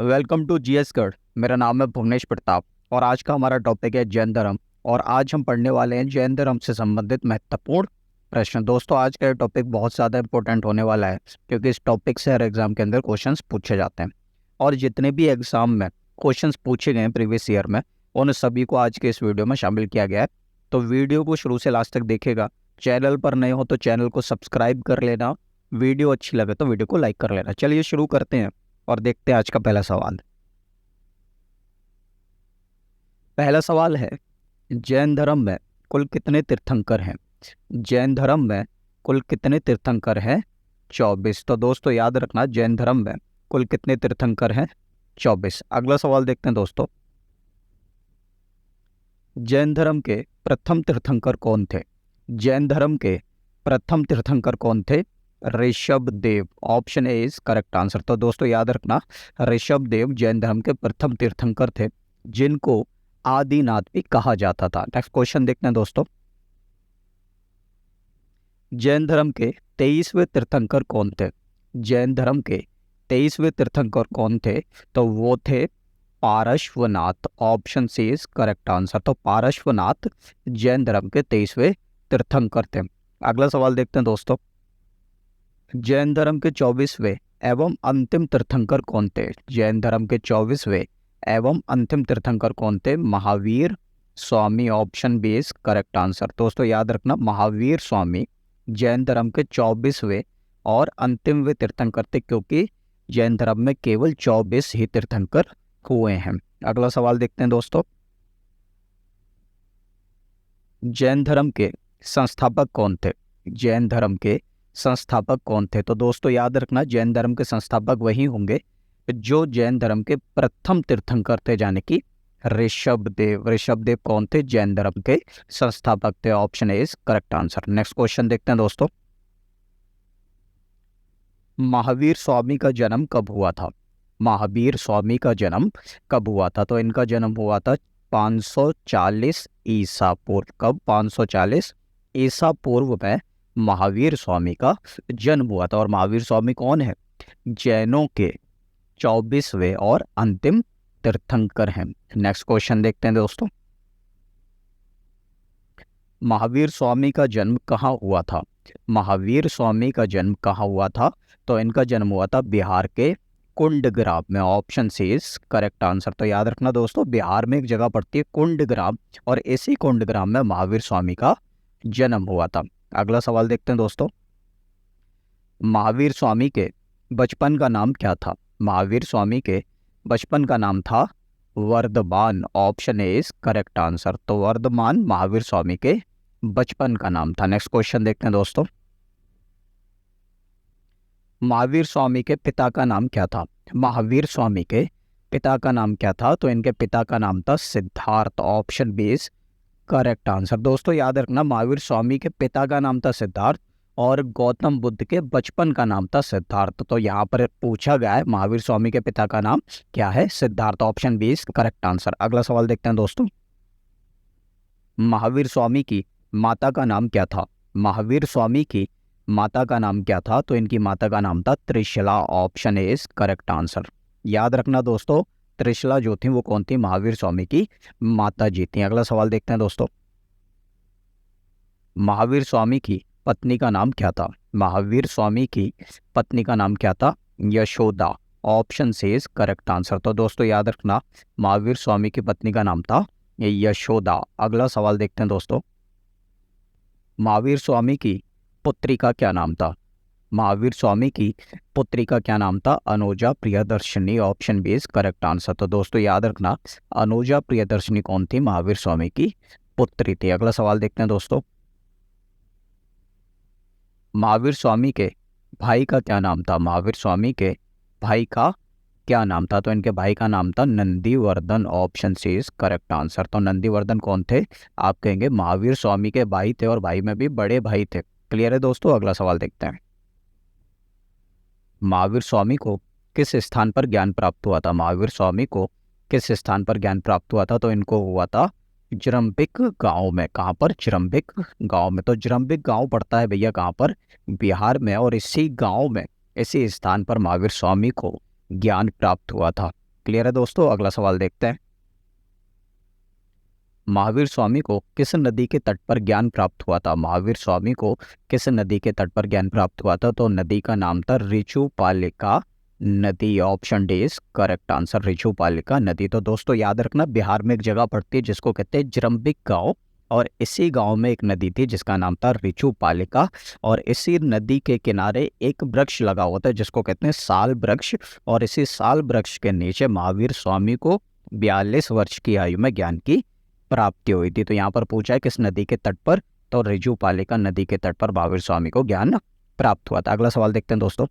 Welcome to GS गढ़। मेरा नाम है भुवनेश प्रताप और आज का हमारा टॉपिक है जैन धर्म। और आज हम पढ़ने वाले हैं जैन धर्म से संबंधित महत्वपूर्ण प्रश्न। दोस्तों, आज का ये टॉपिक बहुत ज़्यादा इंपॉर्टेंट होने वाला है क्योंकि इस टॉपिक से हर एग्जाम के अंदर क्वेश्चंस पूछे जाते हैं। और जितने भी एग्जाम में क्वेश्चंस पूछे गए हैं प्रीवियस ईयर में, उन सभी को आज के इस वीडियो में शामिल किया गया है। तो वीडियो को शुरू से लास्ट तक देखेगा। चैनल पर नए हो तो चैनल को सब्सक्राइब कर लेना। वीडियो अच्छी लगे तो वीडियो को लाइक कर लेना। चलिए शुरू करते हैं और देखते हैं आज का पहला सवाल। पहला सवाल है, जैन धर्म में कुल कितने तीर्थंकर हैं? जैन धर्म में कुल कितने तीर्थंकर हैं? 24। तो दोस्तों याद रखना, जैन धर्म में कुल कितने तीर्थंकर हैं? 24। अगला सवाल देखते हैं दोस्तों। जैन धर्म के प्रथम तीर्थंकर कौन थे? जैन धर्म के प्रथम तीर्थंकर कौन थे? Rishabh Dev. Option A is correct answer. तो दोस्तों याद रखना, ऋषभ देव जैन धर्म के प्रथम तीर्थंकर थे जिनको आदिनाथ भी कहा जाता था। नेक्स्ट क्वेश्चन देखते हैं दोस्तों। जैन धर्म के 23वें तीर्थंकर कौन थे? जैन धर्म के 23वें तीर्थंकर कौन थे? तो वो थे Parshvanath. Option C is correct answer. तो पारश्वनाथ जैन धर्म के 23वें तीर्थंकर थे। अगला सवाल देखते हैं दोस्तों। जैन धर्म के 24वें एवं अंतिम तीर्थंकर कौन थे? जैन धर्म के 24वें एवं अंतिम तीर्थंकर कौन थे? Mahavir Swami. Option B is correct answer. दोस्तों याद रखना, महावीर स्वामी जैन धर्म के 24वें और अंतिमवें तीर्थंकर थे क्योंकि जैन धर्म में केवल 24 ही तीर्थंकर हुए हैं। अगला सवाल देखते हैं दोस्तों। जैन धर्म के संस्थापक कौन थे? जैन धर्म के संस्थापक कौन थे? तो दोस्तों याद रखना, जैन धर्म के संस्थापक वही होंगे जो जैन धर्म के प्रथम तीर्थंकर थे, यानी कि ऋषभ देव। ऋषभ देव कौन थे? जैन धर्म के संस्थापक थे। Option A is correct answer. Next question देखते हैं दोस्तों। महावीर स्वामी का जन्म कब हुआ था? महावीर स्वामी का जन्म कब हुआ था? तो इनका जन्म हुआ था 540 ईसा पूर्व। कब? 540 ईसा पूर्व में महावीर स्वामी का जन्म हुआ था। और महावीर स्वामी कौन है? जैनों के 24वें और अंतिम तीर्थंकर हैं। नेक्स्ट क्वेश्चन देखते हैं दोस्तों। महावीर स्वामी का जन्म कहाँ हुआ था? महावीर स्वामी का जन्म कहाँ हुआ था? तो इनका जन्म हुआ था बिहार के कुंडग्राम में। Option C is correct answer. तो याद रखना दोस्तों, बिहार में एक जगह पड़ती है कुंडग्राम और इसी कुंडग्राम में महावीर स्वामी का जन्म हुआ था। अगला सवाल देखते हैं दोस्तों। महावीर स्वामी के बचपन का नाम क्या था? महावीर स्वामी के बचपन का नाम था Vardhaman. Option A is correct answer. तो वर्धमान महावीर स्वामी के बचपन का नाम था। नेक्स्ट क्वेश्चन देखते हैं दोस्तों। महावीर स्वामी के पिता का नाम क्या था? महावीर स्वामी के पिता का नाम क्या था? तो इनके पिता का नाम था Siddharth. Option B is correct answer. दोस्तों याद रखना, महावीर स्वामी के पिता का नाम था सिद्धार्थ और गौतम बुद्ध के बचपन का नाम था सिद्धार्थ। तो यहाँ पर पूछा गया है महावीर स्वामी के पिता का नाम क्या है? Siddharth. Option B is correct answer. अगला सवाल देखते हैं दोस्तों। महावीर स्वामी की माता का नाम क्या था? महावीर स्वामी की माता का नाम क्या था? तो इनकी माता का नाम था Trishala. Option A is correct answer. याद रखना दोस्तों, त्रिशला जो थी वो कौन थी? महावीर स्वामी की माता जी थी। अगला सवाल देखते हैं दोस्तों। महावीर स्वामी की पत्नी का नाम क्या था? महावीर स्वामी की पत्नी का नाम क्या था? Yashoda. Option C is correct answer. तो दोस्तों याद रखना, महावीर स्वामी की पत्नी का नाम था यशोदा। अगला सवाल देखते हैं दोस्तों। महावीर स्वामी की पुत्री का क्या नाम था? महावीर स्वामी की पुत्री का क्या नाम था? Anuja Priyadarshini. Option B is correct answer. तो दोस्तों याद रखना, अनुजा प्रियदर्शनी कौन थी? महावीर स्वामी की पुत्री थी। अगला सवाल देखते हैं दोस्तों। महावीर स्वामी के भाई का क्या नाम था? महावीर स्वामी के भाई का क्या नाम था? तो इनके भाई का नाम था Nandivardhan. Option C is correct answer. तो नंदीवर्धन कौन थे? आप कहेंगे महावीर स्वामी के भाई थे और भाई में भी बड़े भाई थे। क्लियर है दोस्तों? अगला सवाल देखते हैं। महावीर स्वामी को किस स्थान पर ज्ञान प्राप्त हुआ था? महावीर स्वामी को किस स्थान पर ज्ञान प्राप्त हुआ था? तो इनको हुआ था जरम्बिक गांव में। कहाँ पर? जरम्बिक गांव में। तो जरम्बिक गांव पड़ता है भैया कहाँ पर? बिहार में। और इसी गांव में, इसी स्थान पर महावीर स्वामी को ज्ञान प्राप्त हुआ था। क्लियर है दोस्तों। अगला सवाल देखते हैं। महावीर स्वामी को किस नदी के तट पर ज्ञान प्राप्त हुआ था? महावीर स्वामी को किस नदी के तट पर ज्ञान प्राप्त हुआ था? तो नदी का नाम था ऋचुपालिका नदी। Option D is correct answer, Rijupalika नदी। तो दोस्तों याद रखना, बिहार में एक जगह पड़ती है जिसको कहते हैं जरम्बिक गांव, और इसी गांव में एक नदी थी जिसका नाम था ऋचुपालिका, और इसी नदी के किनारे एक वृक्ष लगा हुआ था जिसको कहते हैं साल वृक्ष, और इसी साल वृक्ष के नीचे महावीर स्वामी को 42 वर्ष की आयु में ज्ञान की प्राप्ति हुई थी। तो यहाँ पर पूछा है किस नदी के तट पर, तो ऋजुपालिका नदी के तट पर महावीर स्वामी को ज्ञान प्राप्त हुआ था। अगला सवाल देखते हैं दोस्तों।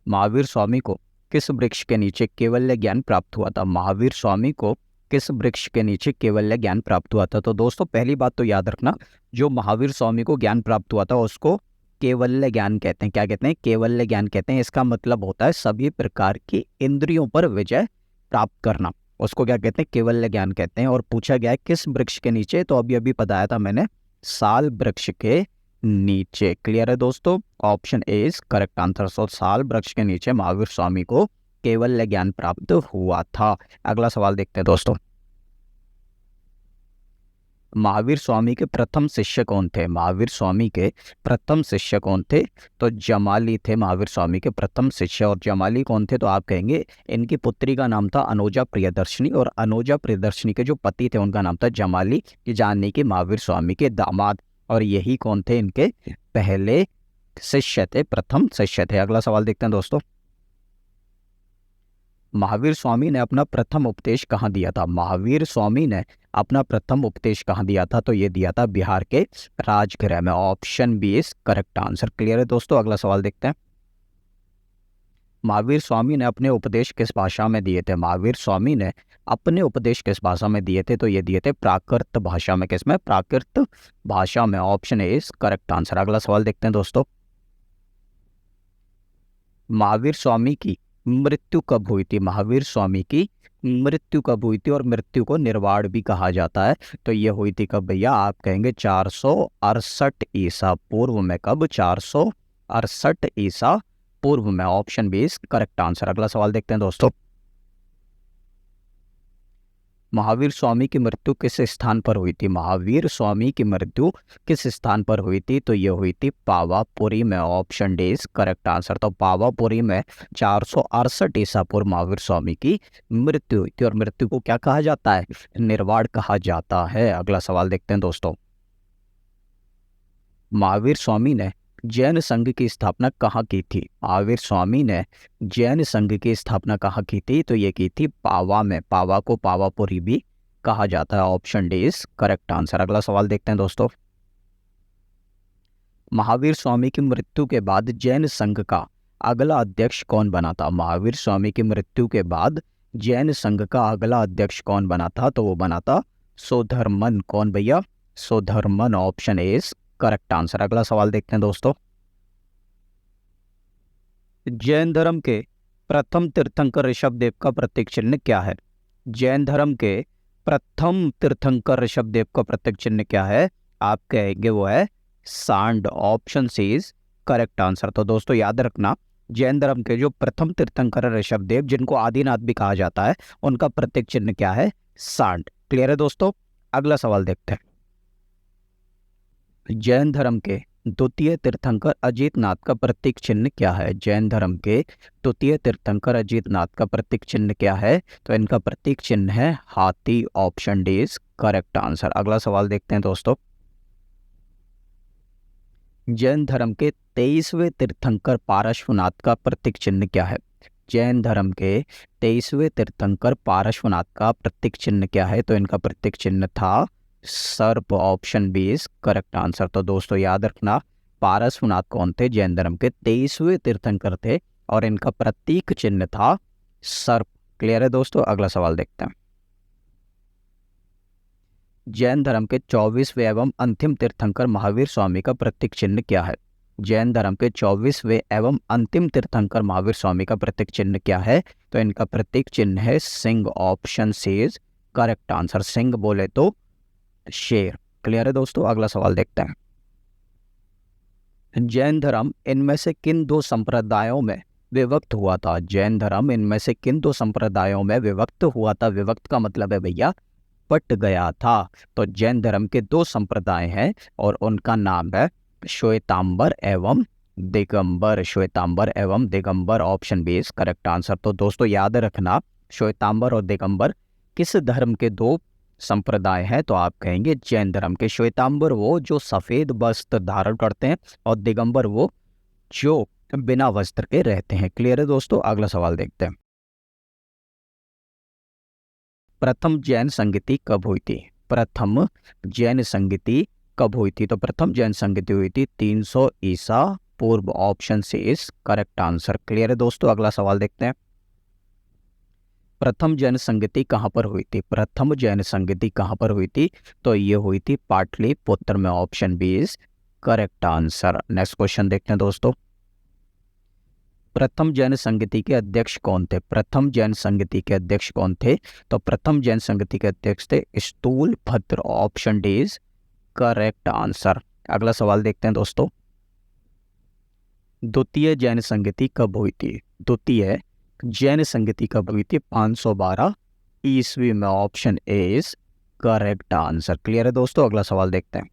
महावीर स्वामी को किस वृक्ष के नीचे केवल्य ज्ञान प्राप्त हुआ था? महावीर स्वामी को किस वृक्ष के नीचे केवल्य ज्ञान प्राप्त हुआ था? तो दोस्तों पहली बात तो याद रखना, जो महावीर स्वामी को ज्ञान प्राप्त हुआ था उसको केवल्य ज्ञान कहते हैं। क्या कहते हैं? केवल्य ज्ञान कहते हैं। इसका मतलब होता है सभी प्रकार की इंद्रियों पर विजय प्राप्त करना, उसको क्या कहते हैं? केवल्य ज्ञान कहते हैं। और पूछा गया है किस वृक्ष के नीचे, तो अभी अभी बताया था मैंने, साल वृक्ष के नीचे। क्लियर है दोस्तों। Option A is correct answer. So साल वृक्ष के नीचे महावीर स्वामी को केवल्य ज्ञान प्राप्त हुआ था। अगला सवाल देखते हैं दोस्तों। महावीर स्वामी के प्रथम शिष्य कौन थे? महावीर स्वामी के प्रथम शिष्य कौन थे? तो जमाली थे महावीर स्वामी के प्रथम शिष्य। और जमाली कौन थे? तो आप कहेंगे इनकी पुत्री का नाम था अनुजा प्रियदर्शनी, और अनुजा प्रियदर्शनी के जो पति थे उनका नाम था जमाली, ये जानने की महावीर स्वामी के दामाद, और यही कौन थे? इनके पहले शिष्य थे, प्रथम शिष्य थे। अगला सवाल देखते हैं दोस्तों। महावीर स्वामी ने अपना प्रथम उपदेश कहाँ दिया था? महावीर स्वामी ने अपना प्रथम उपदेश कहाँ दिया था? तो ये दिया था बिहार के राजगृह में। Option B is correct answer. Clear है दोस्तों। अगला सवाल देखते हैं। महावीर स्वामी ने अपने उपदेश किस भाषा में दिए थे? महावीर स्वामी ने अपने उपदेश किस भाषा में दिए थे? तो ये दिए थे प्राकृत भाषा में। किसमें? प्राकृत भाषा में। Option A is correct answer. अगला सवाल देखते हैं दोस्तों। महावीर स्वामी की मृत्यु कब हुई थी? महावीर स्वामी की मृत्यु कब हुई थी? और मृत्यु को निर्वाण भी कहा जाता है। तो ये हुई थी कब भैया? आप कहेंगे 468 ईसा पूर्व में। कब? 468 ईसा पूर्व में। Option B is correct answer. अगला सवाल देखते हैं दोस्तों। महावीर स्वामी की मृत्यु किस स्थान पर हुई थी? महावीर स्वामी की मृत्यु किस स्थान पर हुई थी? तो ये हुई थी पावापुरी में। Option D is correct answer. तो पावापुरी में 468 ईसा पूर्व महावीर स्वामी की मृत्यु हुई थी। और मृत्यु को क्या कहा जाता है? निर्वाण कहा जाता है। अगला सवाल देखते हैं दोस्तों। महावीर स्वामी ने जैन संघ की स्थापना कहाँ की थी? महावीर स्वामी ने जैन संघ की स्थापना कहाँ की थी? तो ये की थी पावा में। पावा को पावापुरी भी कहा जाता है। Option D is correct answer. अगला सवाल देखते हैं दोस्तों। महावीर स्वामी की मृत्यु के बाद जैन संघ का अगला अध्यक्ष कौन बना था? महावीर स्वामी की मृत्यु के बाद जैन संघ का अगला अध्यक्ष कौन बना था? तो वो बना था सोधर्मन। कौन भैया? Sodharman. Option A is correct answer. अगला सवाल देखते हैं दोस्तों। जैन धर्म के प्रथम तीर्थंकर ऋषभदेव का प्रतीक चिन्ह क्या है? जैन धर्म के प्रथम तीर्थंकर ऋषभदेव का प्रतीक चिन्ह क्या है? आप कहेंगे वो है सांड। Option C is correct answer. तो दोस्तों याद रखना, जैन धर्म के जो प्रथम तीर्थंकर ऋषभदेव, जिनको आदिनाथ भी कहा जाता है, उनका प्रतीक चिन्ह क्या है? सांड। क्लियर है दोस्तों। अगला सवाल देखते हैं। जैन धर्म के द्वितीय तीर्थंकर अजीतनाथ का प्रतीक चिन्ह क्या है? जैन धर्म के द्वितीय तीर्थंकर अजीतनाथ का प्रतीक चिन्ह क्या है? तो इनका प्रतीक चिन्ह है हाथी। Option D is correct answer. अगला सवाल देखते हैं दोस्तों। जैन धर्म के 23वें तीर्थंकर पार्श्वनाथ का प्रतीक चिन्ह क्या है? जैन धर्म के 23वें तीर्थंकर पार्श्वनाथ का प्रतीक चिन्ह क्या है? तो इनका प्रतीक चिन्ह था सर्प। Option B is correct answer. तो दोस्तों याद रखना, पार्श्वनाथ कौन थे? जैन धर्म के 23वें तीर्थंकर थे, और इनका प्रतीक चिन्ह था सर्प। क्लियर है दोस्तों। अगला सवाल देखते हैं। जैन धर्म के 24वें एवं अंतिम तीर्थंकर महावीर स्वामी का प्रतीक चिन्ह क्या है? जैन धर्म के 24वें एवं अंतिम तीर्थंकर महावीर स्वामी का प्रतीक चिन्ह क्या है? तो इनका प्रतीक चिन्ह है सिंह। Option C is correct answer. सिंह बोले तो शेर। क्लियर है दोस्तों। अगला सवाल देखते हैं। जैन धर्म इनमें से किन दो संप्रदायों में विभक्त हुआ था? जैन धर्म इनमें से किन दो संप्रदायों में विभक्त हुआ था? विभक्त का मतलब है भैया बट गया था। तो जैन धर्म के दो संप्रदाय हैं और उनका नाम है श्वेतांबर एवं दिगंबर। श्वेतांबर एवं Digambar, option B is correct answer. तो दोस्तों याद रखना, श्वेतांबर और दिगंबर किस धर्म के दो संप्रदाय हैं? तो आप कहेंगे जैन धर्म के। श्वेतांबर वो जो सफेद वस्त्र धारण करते हैं और दिगंबर वो जो बिना वस्त्र के रहते हैं। क्लियर है दोस्तों? अगला सवाल देखते हैं। प्रथम जैन संगति कब हुई थी? प्रथम जैन संगति कब हुई थी? तो प्रथम जैन संगति हुई थी 300 ईसा पूर्व, option C is correct answer. Clear है दोस्तों? अगला सवाल देखते हैं। प्रथम जैन संगति कहाँ पर हुई थी? प्रथम जैन संगति कहाँ पर हुई थी? तो ये हुई थी पाटलिपुत्र में, option B is correct answer. Next question देखते हैं दोस्तों। प्रथम जैन संगति के अध्यक्ष कौन थे? प्रथम जैन संगति के अध्यक्ष कौन थे? तो प्रथम जैन संगति के अध्यक्ष थे स्थूल भद्र, option D is correct answer. अगला सवाल देखते हैं दोस्तों। द्वितीय जैन संगति कब हुई थी? द्वितीय जैन संगति कब हुई थी? 512 ईस्वी में, option A is correct answer. Clear है दोस्तों? अगला सवाल देखते हैं।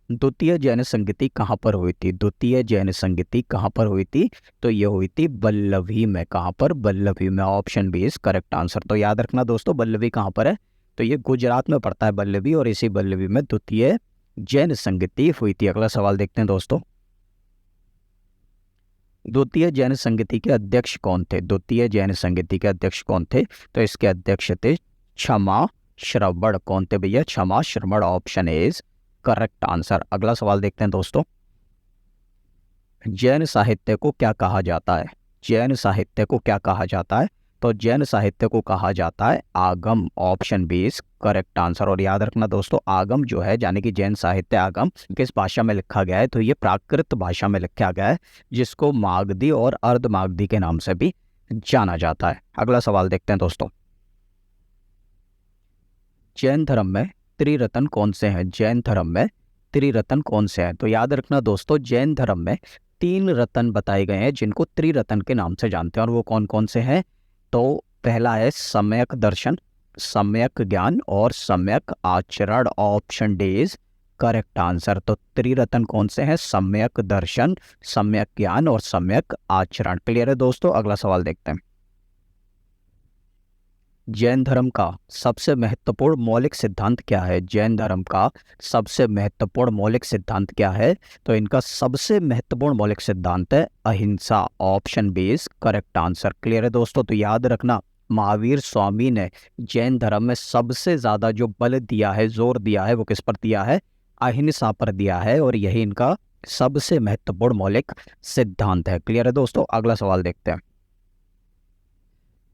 द्वितीय जैन संगति कहाँ पर हुई थी? द्वितीय जैन संगति कहाँ पर हुई थी? तो ये हुई थी बल्लभी में। कहाँ पर? बल्लभी में, option B is correct answer. तो याद रखना दोस्तों, बल्लभी कहाँ पर है? तो ये गुजरात में पड़ता है बल्लभी, और इसी बल्लभी में द्वितीय जैन संगति हुई थी। अगला सवाल देखते हैं दोस्तों। द्वितीय जैन संगति के अध्यक्ष कौन थे? द्वितीय जैन संगति के अध्यक्ष कौन थे? तो इसके अध्यक्ष थे क्षमा श्रवण। कौन थे भैया? Kshama Shravan, option A is correct answer. अगला सवाल देखते हैं दोस्तों। जैन साहित्य को क्या कहा जाता है? जैन साहित्य को क्या कहा जाता है? तो जैन साहित्य को कहा जाता है Agam, option B is correct answer. और याद रखना दोस्तों, आगम जो है यानी कि जैन साहित्य आगम किस भाषा में लिखा गया है? तो ये प्राकृत भाषा में लिखा गया है, जिसको मागधी और अर्धमागधी के नाम से भी जाना जाता है। अगला सवाल देखते हैं दोस्तों। जैन धर्म में त्रिरत्न कौन से हैं? जैन धर्म में त्रिरत्न कौन से हैं? तो याद रखना दोस्तों, जैन धर्म में 3 रत्न बताए गए हैं जिनको त्रिरत्न के नाम से जानते हैं। और वो कौन कौन से हैं? तो पहला है सम्यक दर्शन, सम्यक ज्ञान और सम्यक आचरण, option D is correct answer. तो त्रिरत्न कौन से हैं? सम्यक दर्शन, सम्यक ज्ञान और सम्यक आचरण। क्लियर है दोस्तों? अगला सवाल देखते हैं। जैन धर्म का सबसे महत्वपूर्ण मौलिक सिद्धांत क्या है? जैन धर्म का सबसे महत्वपूर्ण मौलिक सिद्धांत क्या है? तो इनका सबसे महत्वपूर्ण मौलिक सिद्धांत है अहिंसा, option B is correct answer. Clear है दोस्तों? तो याद रखना, महावीर स्वामी ने जैन धर्म में सबसे ज्यादा जो बल दिया है, जोर दिया है, वो किस पर दिया है? अहिंसा पर दिया है, और यही इनका सबसे महत्वपूर्ण मौलिक सिद्धांत है। क्लियर है दोस्तों? अगला सवाल देखते हैं।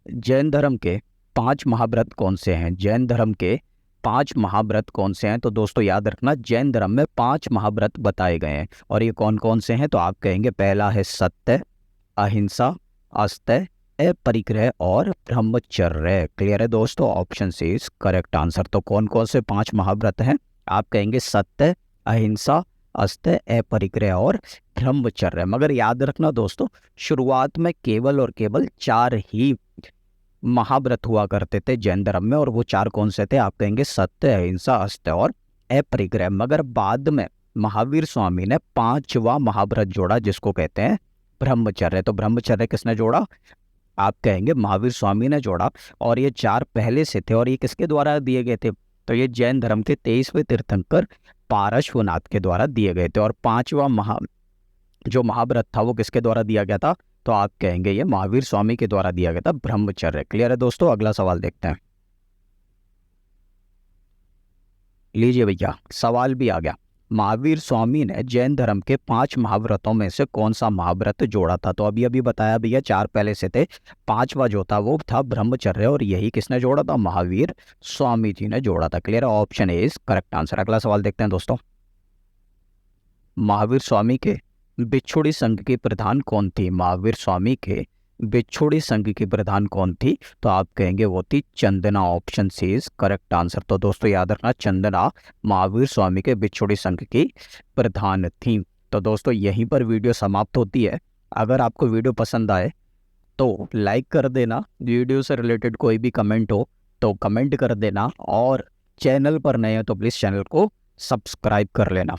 जैन धर्म के 5 महाव्रत कौन से हैं? जैन धर्म के 5 महाव्रत कौन से हैं? तो दोस्तों याद रखना, जैन धर्म में 5 महाव्रत बताए गए हैं, और ये कौन कौन से हैं? तो आप कहेंगे पहला है सत्य, अहिंसा, अस्तेय, अपरिग्रह और ब्रह्मचर्य। क्लियर है दोस्तों? Option C is correct answer. तो कौन कौन से 5 महाव्रत हैं? आप कहेंगे सत्य, अहिंसा, अस्तेय, अपरिग्रह और ब्रह्मचर्य। मगर याद रखना दोस्तों, शुरुआत में केवल और केवल 4 ही महाव्रत हुआ करते थे जैन धर्म में, और वो 4 कौन से थे? आप कहेंगे सत्य, अहिंसा, अस्तेय और अपरिग्रह। मगर बाद में महावीर स्वामी ने 5वां महाव्रत जोड़ा, जिसको कहते हैं ब्रह्मचर्य। तो ब्रह्मचर्य किसने जोड़ा? आप कहेंगे महावीर स्वामी ने जोड़ा। और ये 4 पहले से थे, और ये किसके द्वारा दिए गए थे? तो ये जैन धर्म के 23वें तीर्थंकर पार्श्वनाथ के द्वारा दिए गए थे। और 5वां जो महाव्रत था वो किसके द्वारा दिया गया था? तो आप कहेंगे ये महावीर स्वामी के द्वारा दिया गया था, ब्रह्मचर्य। क्लियर है दोस्तों? अगला सवाल देखते हैं। लीजिए भैया, सवाल भी आ गया। महावीर स्वामी ने जैन धर्म के 5 महाव्रतों में से कौन सा महाव्रत जोड़ा था? तो अभी अभी बताया भैया, 4 पहले से थे, 5वां जो था वो था ब्रह्मचर्य, और यही किसने जोड़ा था? महावीर स्वामी जी ने जोड़ा था। क्लियर है? Option A is correct answer. अगला सवाल देखते हैं दोस्तों। महावीर स्वामी के बिछुड़ी संघ की प्रधान कौन थी? महावीर स्वामी के बिछुड़ी संघ की प्रधान कौन थी? तो आप कहेंगे वो थी Chandana, option C is correct answer. तो दोस्तों याद रखना, चंदना महावीर स्वामी के बिछुड़ी संघ की प्रधान थी। तो दोस्तों यहीं पर वीडियो समाप्त होती है। अगर आपको वीडियो पसंद आए तो लाइक कर देना, वीडियो से रिलेटेड कोई भी कमेंट हो तो कमेंट कर देना, और चैनल पर नए हो तो प्लीज़ चैनल को सब्सक्राइब कर लेना।